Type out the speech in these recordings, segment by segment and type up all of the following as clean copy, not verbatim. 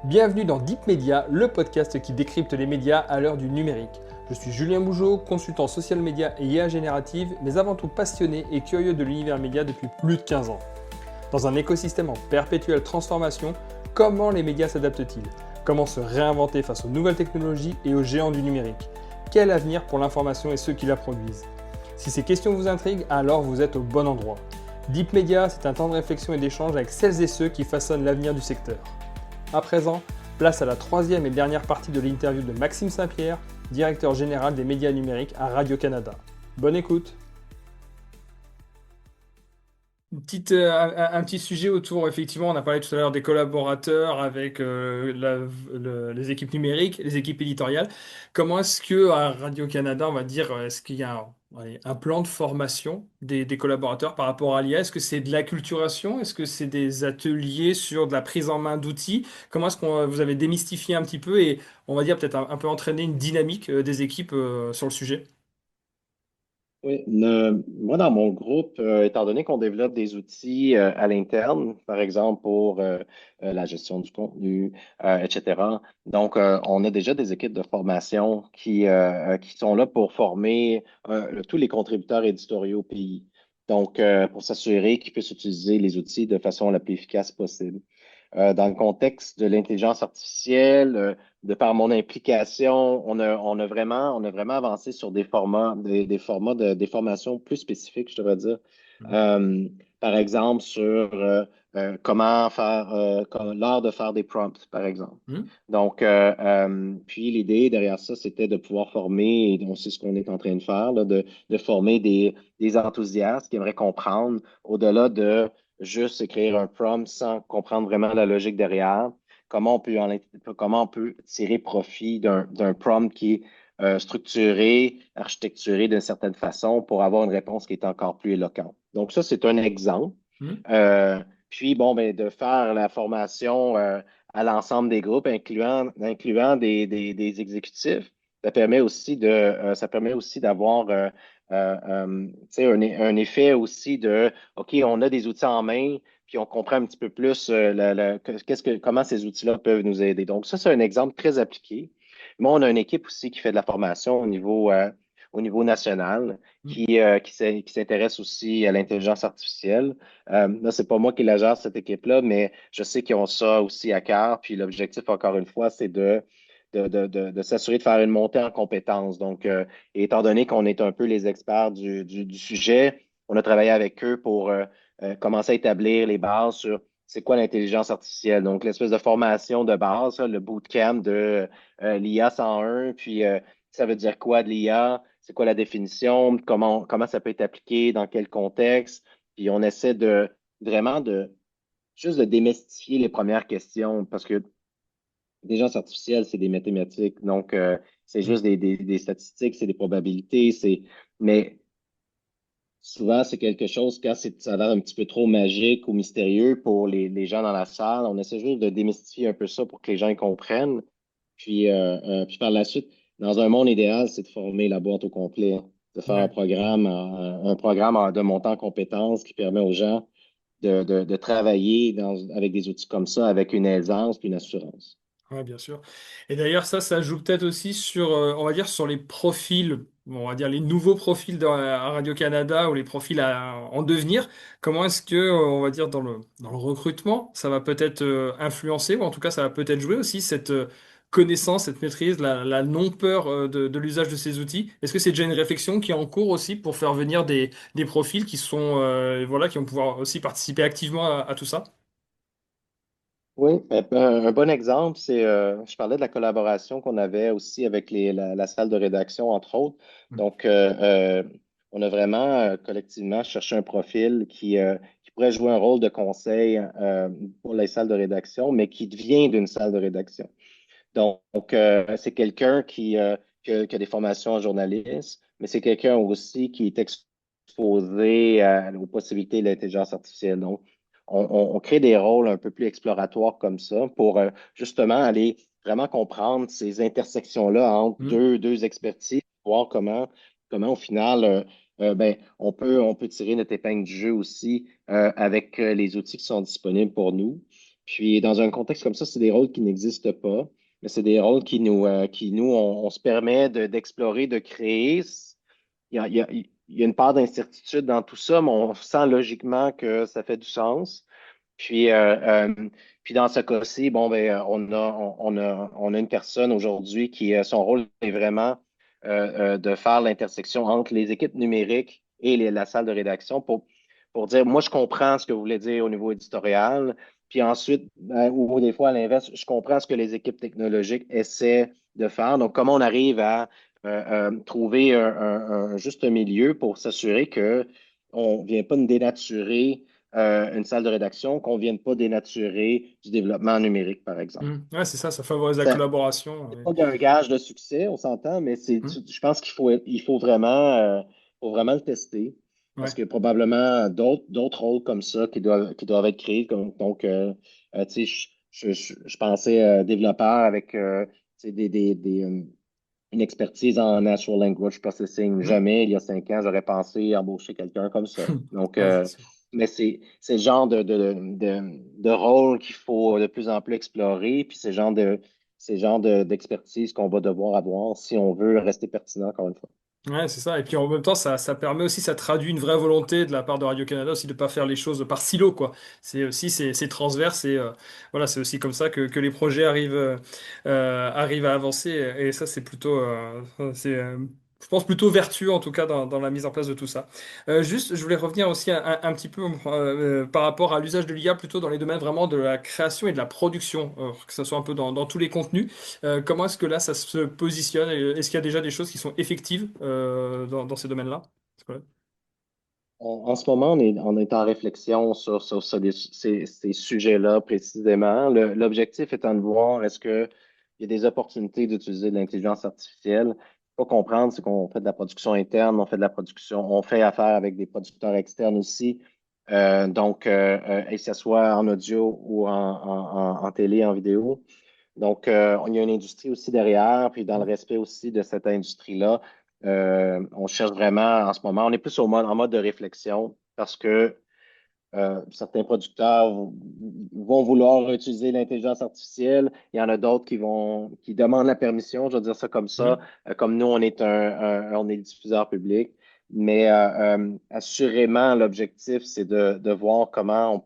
Bienvenue dans Deep Media, le podcast qui décrypte les médias à l'heure du numérique. Je suis Julien Bougeot, consultant social media et IA générative, mais avant tout passionné et curieux de l'univers média depuis plus de 15 ans. Dans un écosystème en perpétuelle transformation, comment les médias s'adaptent-ils? Comment se réinventer face aux nouvelles technologies et aux géants du numérique? Quel avenir pour l'information et ceux qui la produisent? Si ces questions vous intriguent, alors vous êtes au bon endroit. Deep Media, c'est un temps de réflexion et d'échange avec celles et ceux qui façonnent l'avenir du secteur. À présent, place à la troisième et dernière partie de l'interview de Maxime Saint-Pierre, directeur général des médias numériques à Radio-Canada. Bonne écoute. Un petit sujet autour, effectivement, on a parlé tout à l'heure des collaborateurs avec les équipes numériques, les équipes éditoriales. Comment est-ce que à Radio-Canada, on va dire, est-ce qu'il y a un plan de formation des collaborateurs par rapport à l'IA? Est-ce que c'est de l'acculturation? Est-ce que c'est des ateliers sur de la prise en main d'outils? Comment est-ce que vous avez démystifié un petit peu et on va dire peut-être un peu entraîné une dynamique des équipes sur le sujet? Oui, moi dans mon groupe, étant donné qu'on développe des outils à l'interne, par exemple pour la gestion du contenu, etc. Donc, on a déjà des équipes de formation qui sont là pour former tous les contributeurs éditoriaux au pays. Donc, pour s'assurer qu'ils puissent utiliser les outils de façon la plus efficace possible. Dans le contexte de l'intelligence artificielle, de par mon implication, on a vraiment avancé sur des formations plus spécifiques, je devrais dire. Euh, Par exemple, sur comment faire, l'art de faire des prompts, par exemple. Hmm. Donc, puis l'idée derrière ça, c'était de pouvoir former, et on sait ce qu'on est en train de faire, là, de former des enthousiastes qui aimeraient comprendre au-delà de juste écrire un prompt sans comprendre vraiment la logique derrière. Comment on peut tirer profit d'un prompt qui est structuré, architecturé d'une certaine façon pour avoir une réponse qui est encore plus éloquente. Donc, ça, c'est un exemple. Hmm. Euh, Puis, bon, ben, de faire la formation à l'ensemble des groupes, incluant des exécutifs, ça permet aussi d'avoir tu sais, un effet aussi de OK, on a des outils en main, puis on comprend un petit peu plus comment ces outils-là peuvent nous aider. Donc, ça, c'est un exemple très appliqué. Mais on a une équipe aussi qui fait de la formation au niveau national, Hmm. qui s'intéresse aussi à l'intelligence artificielle. Là, c'est pas moi qui la gère, cette équipe-là, mais je sais qu'ils ont ça aussi à cœur. Puis l'objectif, encore une fois, c'est de s'assurer de faire une montée en compétences. Donc, et étant donné qu'on est un peu les experts du sujet, on a travaillé avec eux pour commencer à établir les bases sur c'est quoi l'intelligence artificielle. Donc, l'espèce de formation de base, ça, le bootcamp de l'IA 101, puis ça veut dire quoi de l'IA, c'est quoi la définition, comment ça peut être appliqué, dans quel contexte. Puis on essaie vraiment de juste de démystifier les premières questions parce que l'intelligence artificielle, c'est des mathématiques. Donc, c'est Hmm. juste des statistiques, c'est des probabilités. Mais souvent, c'est quelque chose, quand ça a l'air un petit peu trop magique ou mystérieux pour les gens dans la salle, on essaie juste de démystifier un peu ça pour que les gens y comprennent. Puis par la suite, dans un monde idéal, c'est de former la boîte au complet, hein, de faire Ouais. un programme de montant en compétences qui permet aux gens de travailler avec des outils comme ça, avec une aisance puis une assurance. Ouais, bien sûr. Et d'ailleurs, ça joue peut-être aussi sur, on va dire, sur les profils, bon, on va dire les nouveaux profils à Radio-Canada ou les profils en devenir. Comment est-ce que, on va dire, dans le recrutement, ça va peut-être influencer, ou en tout cas, ça va peut-être jouer aussi cette connaissance, cette maîtrise, la non-peur de l'usage de ces outils. Est-ce que c'est déjà une réflexion qui est en cours aussi pour faire venir des profils qui sont, voilà, qui vont pouvoir aussi participer activement à tout ça? Oui, un bon exemple, je parlais de la collaboration qu'on avait aussi avec la salle de rédaction, entre autres. Donc, on a vraiment collectivement cherché un profil qui pourrait jouer un rôle de conseil pour les salles de rédaction, mais qui vient d'une salle de rédaction. Donc, c'est quelqu'un qui a des formations en journalisme, mais c'est quelqu'un aussi qui est exposé aux possibilités de l'intelligence artificielle. Donc, on crée des rôles un peu plus exploratoires comme ça pour justement aller vraiment comprendre ces intersections-là entre Hmm. deux expertises, voir comment au final, ben, on peut tirer notre épingle du jeu aussi avec les outils qui sont disponibles pour nous. Puis dans un contexte comme ça, c'est des rôles qui n'existent pas, mais c'est des rôles qui nous, on se permet d'explorer, de créer. Il y a une part d'incertitude dans tout ça, mais on sent logiquement que ça fait du sens. Puis, puis dans ce cas-ci, bon, ben, on a une personne aujourd'hui qui, son rôle est vraiment de faire l'intersection entre les équipes numériques et la salle de rédaction pour dire, moi, je comprends ce que vous voulez dire au niveau éditorial. Puis ensuite, ou des fois à l'inverse, je comprends ce que les équipes technologiques essaient de faire. Donc, comment on arrive à trouver un juste milieu pour s'assurer que on ne vient pas nous dénaturer une salle de rédaction, qu'on ne vienne pas dénaturer du développement numérique, par exemple. Ouais, c'est ça favorise la Ça collaboration. n'est pas un gage de succès, on s'entend, mais Hmm. je pense faut vraiment le tester parce Ouais. que probablement d'autres rôles comme ça qui doivent être créés. Donc, tu sais, je pensais développeur avec tu sais, une expertise en natural language processing. Hmm. Jamais, il y a 5 ans, j'aurais pensé embaucher quelqu'un comme ça. Donc, Ouais, c'est sûr. mais c'est le genre de rôle qu'il faut de plus en plus explorer, puis d'expertise qu'on va devoir avoir si on veut rester pertinent, encore une fois. Ouais, c'est ça. Et puis en même temps, ça permet aussi, ça traduit une vraie volonté de la part de Radio-Canada aussi de ne pas faire les choses par silo, quoi. C'est aussi, c'est transverse et voilà, c'est aussi comme ça que les projets arrivent à avancer. Et ça, c'est plutôt, je pense plutôt vertueux en tout cas dans la mise en place de tout ça. Juste, je voulais revenir aussi un petit peu par rapport à l'usage de l'IA plutôt dans les domaines vraiment de la création et de la production, que ce soit un peu dans tous les contenus. Comment est-ce que là, ça se positionne? Est-ce qu'il y a déjà des choses qui sont effectives dans ces domaines-là? C'est quoi? En ce moment, on est en réflexion sur ces sujets-là précisément. L'objectif étant de voir est-ce qu'il y a des opportunités d'utiliser de l'intelligence artificielle. Il faut comprendre, c'est qu'on fait de la production interne, on fait de la production, on fait affaire avec des producteurs externes aussi. Donc, et que ce soit en audio ou en télé, en vidéo. Donc, il y a une industrie aussi derrière, puis dans le respect aussi de cette industrie-là, on cherche vraiment en ce moment, on est plus en mode de réflexion parce que certains producteurs vont vouloir utiliser l'intelligence artificielle. Il y en a d'autres qui demandent la permission, je vais dire ça comme ça. Mhm. Comme nous, on est diffuseur public. Mais assurément, l'objectif, c'est de voir comment on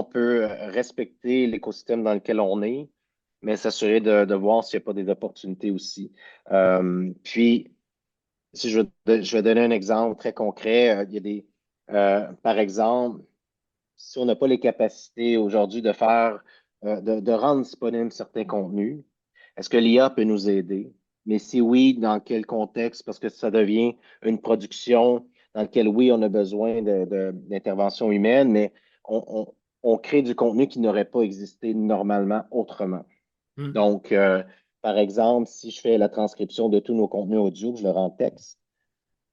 peut respecter l'écosystème dans lequel on est, mais s'assurer de voir s'il n'y a pas des opportunités aussi. Puis, si je vais donner un exemple très concret, il y a par exemple, si on n'a pas les capacités aujourd'hui de rendre disponible certains contenus, est-ce que l'IA peut nous aider? Mais si oui, dans quel contexte? Parce que ça devient une production dans laquelle, oui, on a besoin d'intervention humaine, mais on, on crée du contenu qui n'aurait pas existé normalement autrement. Mhm. Donc, par exemple, si je fais la transcription de tous nos contenus audio, je le rends texte,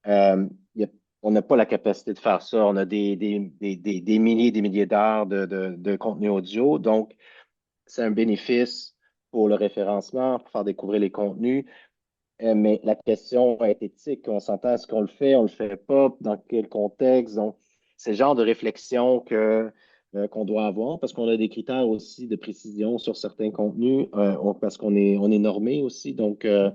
euh, y a- on n'a pas la capacité de faire ça. On a des milliers et des milliers d'heures de contenu audio. Donc, c'est un bénéfice pour le référencement, pour faire découvrir les contenus. Mais la question est éthique. On s'entend, est-ce qu'on le fait pas, dans quel contexte? Donc, c'est le genre de réflexion qu'on doit avoir parce qu'on a des critères aussi de précision sur certains contenus, parce qu'on est normé aussi. Donc, il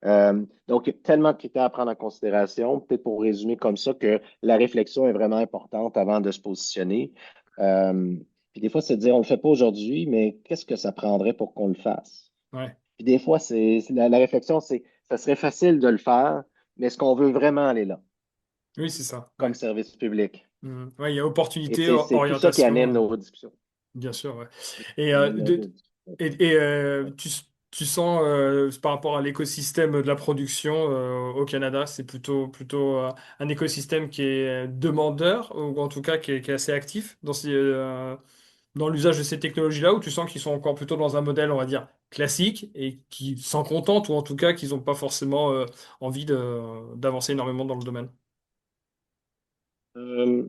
y a tellement de critères à prendre en considération. Peut-être pour résumer comme ça que la réflexion est vraiment importante avant de se positionner. Euh, Puis des fois, c'est de dire, on ne le fait pas aujourd'hui, mais qu'est-ce que ça prendrait pour qu'on le fasse? Ouais. Puis des fois, la réflexion, ça serait facile de le faire, mais est-ce qu'on veut vraiment aller là Oui, c'est ça. comme Ouais. service public? Mhm. Ouais, il y a Et opportunité, c'est tout ça qui orientation, anime nos discussions. bien sûr. Ouais. Qui Et, anime nos discussions. tu sens, par rapport à l'écosystème de la production au Canada, c'est plutôt un écosystème qui est demandeur, ou en tout cas qui est assez actif dans l'usage de ces technologies-là, ou tu sens qu'ils sont encore plutôt dans un modèle, on va dire, classique et qui s'en contentent, ou en tout cas qu'ils n'ont pas forcément envie d'avancer énormément dans le domaine. Euh,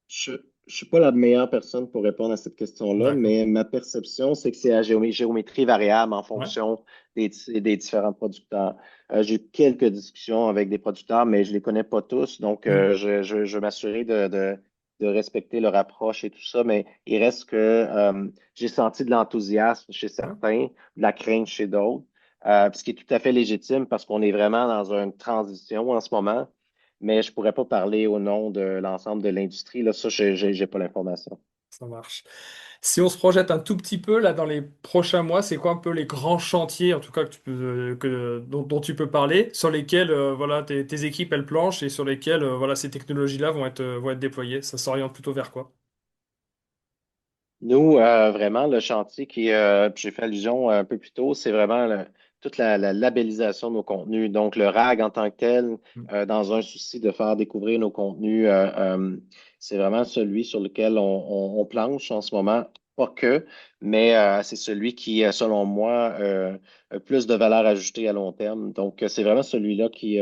je ne suis pas la meilleure personne pour répondre à cette question-là, D'accord. mais ma perception, c'est que c'est à géométrie variable en Ouais. fonction des différents producteurs. J'ai eu quelques discussions avec des producteurs, mais je ne les connais pas tous, donc Hmm. je veux m'assurer de de respecter leur approche et tout ça, mais il reste que j'ai senti de l'enthousiasme chez Ouais. certains, de la crainte chez d'autres, ce qui est tout à fait légitime parce qu'on est vraiment dans une transition en ce moment, mais je ne pourrais pas parler au nom de l'ensemble de l'industrie. Là, ça, je n'ai pas l'information. Ça marche. Si on se projette un tout petit peu là dans les prochains mois, c'est quoi un peu les grands chantiers, en tout cas que dont tu peux parler, sur lesquels voilà tes équipes elles planchent et sur lesquels voilà ces technologies-là vont être déployées. Ça s'oriente plutôt vers quoi? Nous, vraiment, le chantier j'ai fait allusion un peu plus tôt, c'est vraiment toute la labellisation de nos contenus. Donc, le RAG en tant que tel, Mm. dans un souci de faire découvrir nos contenus, c'est vraiment celui sur lequel on planche en ce moment. Pas que, mais c'est celui qui, selon moi, a plus de valeur ajoutée à long terme. Donc, c'est vraiment celui-là qui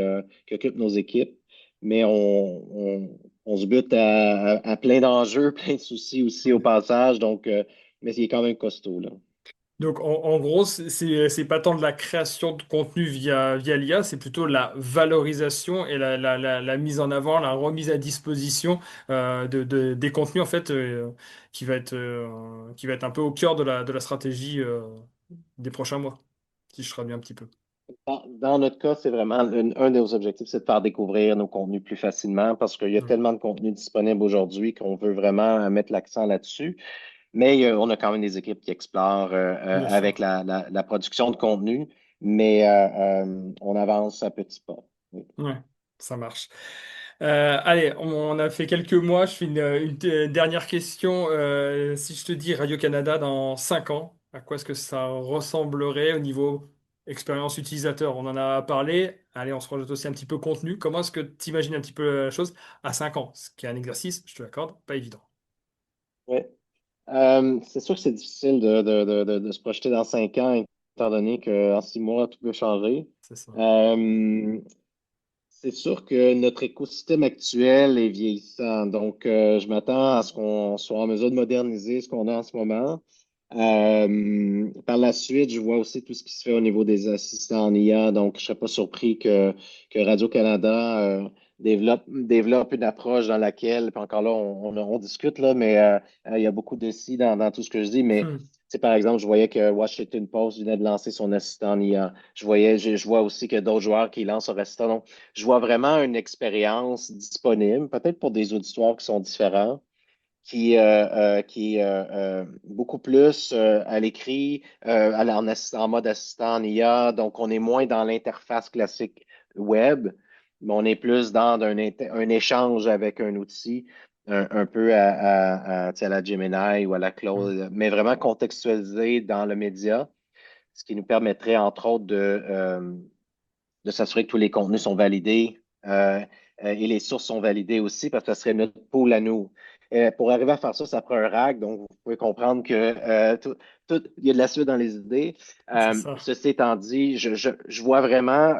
occupe nos équipes. Mais on se bute à plein d'enjeux, plein de soucis aussi au Ouais. passage. Donc, mais il est quand même costaud, là. Donc en gros, c'est pas tant de la création de contenu via l'IA, c'est plutôt la valorisation et la mise en avant, la remise à disposition des contenus en fait qui va être un peu au cœur de la stratégie des prochains mois, si je traduis un petit peu. Dans notre cas, c'est vraiment un de nos objectifs, c'est de faire découvrir nos contenus plus facilement parce qu'il y a Mm. tellement de contenus disponibles aujourd'hui qu'on veut vraiment mettre l'accent là-dessus. Mais on a quand même des équipes qui explorent Bien avec sûr. la production de contenu, mais on avance à petits pas. Oui. Ouais, ça marche. Allez, on a fait quelques mois. Je fais une dernière question. Si je te dis Radio-Canada dans 5 ans, à quoi est-ce que ça ressemblerait au niveau expérience utilisateur? On en a parlé. Allez, on se projette aussi un petit peu contenu. Comment est-ce que tu imagines un petit peu la chose à 5 ans? Ce qui est un exercice, je te l'accorde, pas évident. Ouais. C'est sûr que c'est difficile de se projeter dans 5 ans, étant donné qu'en 6 mois, tout peut changer. C'est ça. Euh, c'est sûr que notre écosystème actuel est vieillissant, donc je m'attends à ce qu'on soit en mesure de moderniser ce qu'on a en ce moment. Par la suite, je vois aussi tout ce qui se fait au niveau des assistants en IA, donc je ne serais pas surpris que Radio-Canada développe une approche dans laquelle, puis encore là, on discute, là, mais il y a beaucoup de si dans tout ce que je dis, mais Hmm. par exemple, je voyais que Washington Post venait de lancer son assistant en IA. Je vois aussi que d'autres joueurs qui lancent leur assistant. Donc, je vois vraiment une expérience disponible, peut-être pour des auditoires qui sont différents qui est beaucoup plus à l'écrit, en mode assistant en IA. Donc, on est moins dans l'interface classique web, mais on est plus dans un échange avec un outil, un peu tu sais, à la Gemini ou à la Hmm. Claude, mais vraiment contextualisé dans le média, ce qui nous permettrait, entre autres, de s'assurer que tous les contenus sont validés et les sources sont validées aussi, parce que ça serait notre pool à nous. Pour arriver à faire ça, ça prend un RAG, donc vous pouvez comprendre que il y a de la suite dans les idées. C'est ça. Ceci étant dit, je vois vraiment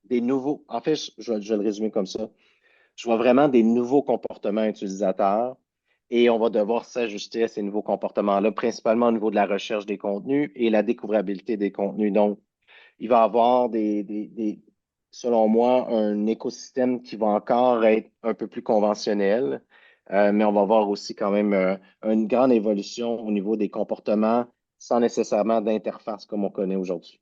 des nouveaux, en fait, je vais le résumer comme ça. Je vois vraiment des nouveaux comportements utilisateurs et on va devoir s'ajuster à ces nouveaux comportements-là, principalement au niveau de la recherche des contenus et la découvrabilité des contenus. Donc, il va y avoir selon moi, un écosystème qui va encore être un peu plus conventionnel, mais on va voir aussi quand même une grande évolution au niveau des comportements sans nécessairement d'interface comme on connaît aujourd'hui.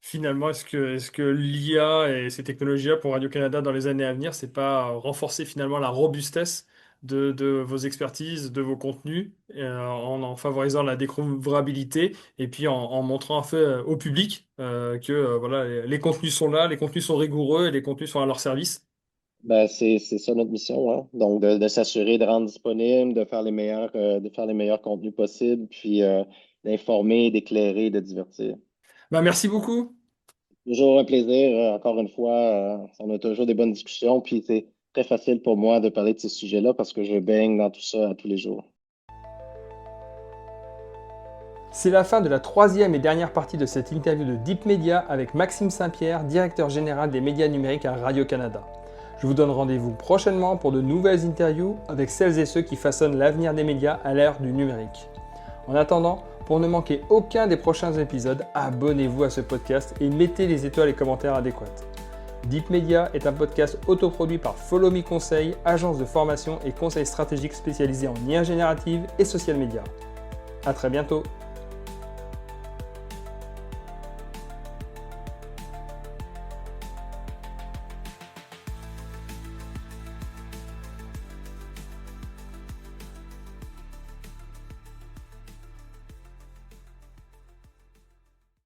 Finalement, est-ce que l'IA et ces technologies-là pour Radio-Canada dans les années à venir, c'est pas renforcer finalement la robustesse de vos expertises, de vos contenus, en favorisant la découvrabilité et puis en montrant un fait au public que voilà, les contenus sont là, les contenus sont rigoureux et les contenus sont à leur service? Ben, c'est ça notre mission, hein. Donc, de s'assurer de rendre disponible, de faire les meilleurs contenus possibles, puis d'informer, d'éclairer, de divertir. Bah, merci beaucoup. Toujours un plaisir. Encore une fois, on a toujours des bonnes discussions. Puis c'est très facile pour moi de parler de ces sujets-là parce que je baigne dans tout ça tous les jours. C'est la fin de la troisième et dernière partie de cette interview de Deep Media avec Maxime Saint-Pierre, directeur général des médias numériques à Radio-Canada. Je vous donne rendez-vous prochainement pour de nouvelles interviews avec celles et ceux qui façonnent l'avenir des médias à l'ère du numérique. En attendant, pour ne manquer aucun des prochains épisodes, abonnez-vous à ce podcast et mettez les étoiles et commentaires adéquats. Deep Media est un podcast autoproduit par Follow Me Conseil, agence de formation et conseil stratégique spécialisée en IA générative et social media. À très bientôt.